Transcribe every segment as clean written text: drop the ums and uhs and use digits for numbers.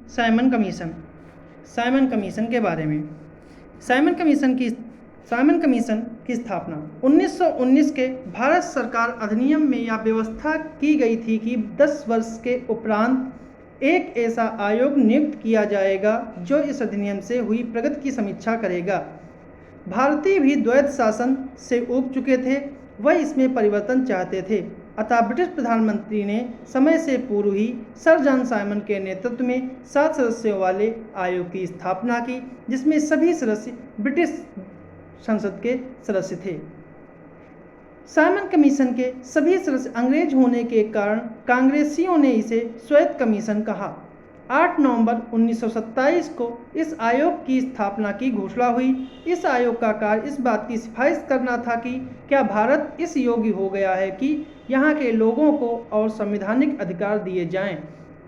Simon commission. Simon commission के बारे में। साइमन कमीशन की स्थापना 1919 के भारत सरकार अधिनियम में यह व्यवस्था की गई थी कि 10 वर्ष के उपरांत एक ऐसा आयोग नियुक्त किया जाएगा जो इस अधिनियम से हुई प्रगति की समीक्षा करेगा। भारतीय भी द्वैत शासन से ऊब चुके थे, वह इसमें परिवर्तन चाहते थे, अतः ब्रिटिश प्रधानमंत्री ने समय से पूर्व ही सर जॉन साइमन के नेतृत्व में 7 सदस्यों वाले आयोग की स्थापना की, जिसमें सभी सदस्य ब्रिटिश संसद के सदस्य थे। साइमन कमीशन के सभी सदस्य अंग्रेज होने के कारण कांग्रेसियों ने इसे श्वेत कमीशन कहा। 8 नवंबर 1927 को इस आयोग की स्थापना की घोषणा हुई। इस आयोग का कार्य इस बात की सिफारिश करना था कि क्या भारत इस योग्य हो गया है कि यहाँ के लोगों को और संवैधानिक अधिकार दिए जाएं,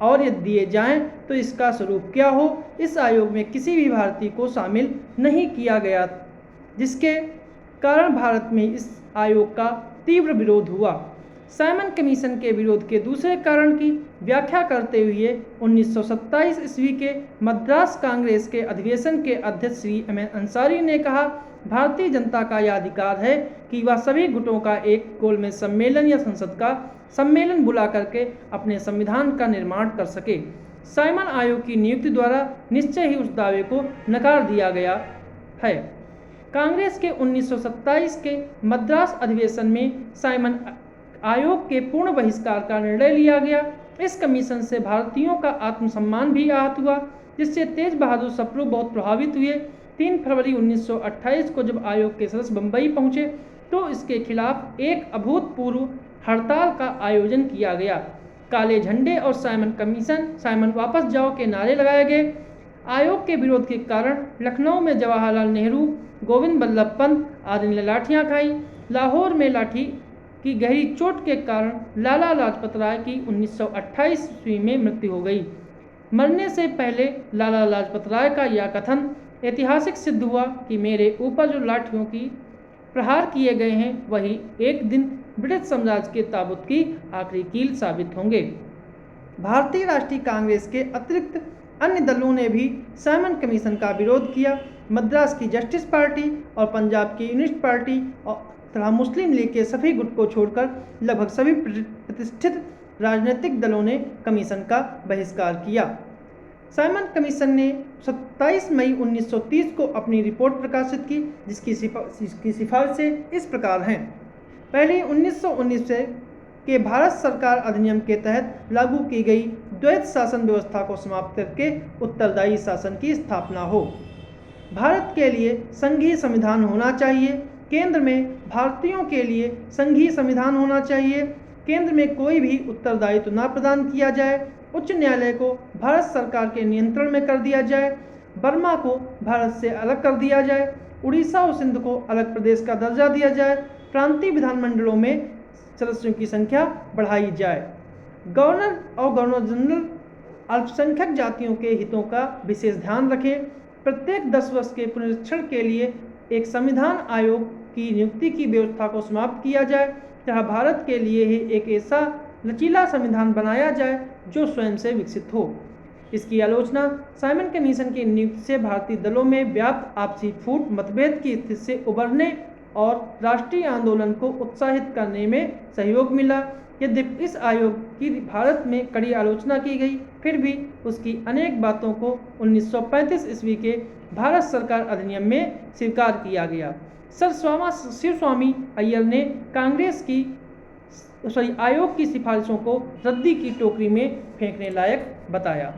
और यदि दिए जाएं तो इसका स्वरूप क्या हो। इस आयोग में किसी भी भारतीय को शामिल नहीं किया गया, जिसके कारण भारत में इस आयोग का तीव्र विरोध हुआ। साइमन कमीशन के विरोध के दूसरे कारण की व्याख्या करते हुए 1927 ईस्वी के मद्रास कांग्रेस के अधिवेशन के अध्यक्ष श्री एम अंसारी ने कहा, भारतीय जनता का यह अधिकार है कि वह सभी गुटों का एक गोलमेज सम्मेलन या संसद का सम्मेलन बुला करके अपने संविधान का निर्माण कर सके। साइमन आयोग की नियुक्ति द्वारा निश्चय ही उस दावे को नकार दिया गया है। कांग्रेस के 1927 के मद्रास अधिवेशन में साइमन आयोग के पूर्ण बहिष्कार का निर्णय लिया गया। इस कमीशन से भारतीयों का आत्मसम्मान भी आहत हुआ, जिससे तेज बहादुर सप्रू बहुत प्रभावित हुए। 3 फरवरी 1928 को जब आयोग के सदस्य बंबई पहुंचे तो इसके खिलाफ एक अभूतपूर्व हड़ताल का आयोजन किया गया। काले झंडे और साइमन वापस जाओ के नारे लगाए गए। आयोग के विरोध के कारण लखनऊ में जवाहरलाल नेहरू, गोविंद बल्लभ पंत आदि ने लाठियां खाई। लाहौर में लाठी की गहरी चोट के कारण लाला लाजपत राय की 1928 ईस्वी में मृत्यु हो गई। मरने से पहले लाला लाजपत राय का यह कथन ऐतिहासिक सिद्ध हुआ कि मेरे ऊपर जो लाठियों की प्रहार किए गए हैं वही एक दिन ब्रिटिश साम्राज्य के ताबूत की आखिरी कील साबित होंगे। भारतीय राष्ट्रीय कांग्रेस के अतिरिक्त अन्य दलों ने भी साइमन कमीशन का विरोध किया। मद्रास की जस्टिस पार्टी और पंजाब की यूनिस्ट पार्टी और तथा मुस्लिम लीग के सभी गुट को छोड़कर लगभग सभी प्रतिष्ठित राजनीतिक दलों ने कमीशन का बहिष्कार किया। साइमन कमीशन ने 27 मई 1930 को अपनी रिपोर्ट प्रकाशित की, जिसकी सिफारिशें इस प्रकार हैं। पहले 1919 से के भारत सरकार अधिनियम के तहत लागू की गई द्वैत शासन व्यवस्था को समाप्त करके उत्तरदायी शासन की स्थापना हो। भारत के लिए संघीय संविधान होना चाहिए। केंद्र में भारतीयों के लिए संघीय संविधान होना चाहिए। केंद्र में कोई भी उत्तरदायित्व न प्रदान किया जाए। उच्च न्यायालय को भारत सरकार के नियंत्रण में कर दिया जाए। बर्मा को भारत से अलग कर दिया जाए। उड़ीसा और सिंध को अलग प्रदेश का दर्जा दिया जाए। प्रांतीय विधानमंडलों में सदस्यों की संख्या बढ़ाई जाए। गवर्नर और गवर्नर जनरल अल्पसंख्यक जातियों के हितों का विशेष ध्यान रखें। प्रत्येक 10 वर्ष के पुनरीक्षण के लिए एक संविधान आयोग की नियुक्ति की व्यवस्था को समाप्त किया जाए, जहां भारत के लिए ही एक ऐसा लचीला संविधान बनाया जाए जो स्वयं से विकसित हो। इसकी आलोचना साइमन कमीशन की नियुक्ति से भारतीय दलों में व्याप्त आपसी फूट मतभेद की स्थिति से उबरने और राष्ट्रीय आंदोलन को उत्साहित करने में सहयोग मिला। यद्यपि इस आयोग की भारत में कड़ी आलोचना की गई, फिर भी उसकी अनेक बातों को 1935 ईस्वी के भारत सरकार अधिनियम में स्वीकार किया गया। शिव स्वामी अय्यर ने आयोग की सिफारिशों को रद्दी की टोकरी में फेंकने लायक बताया।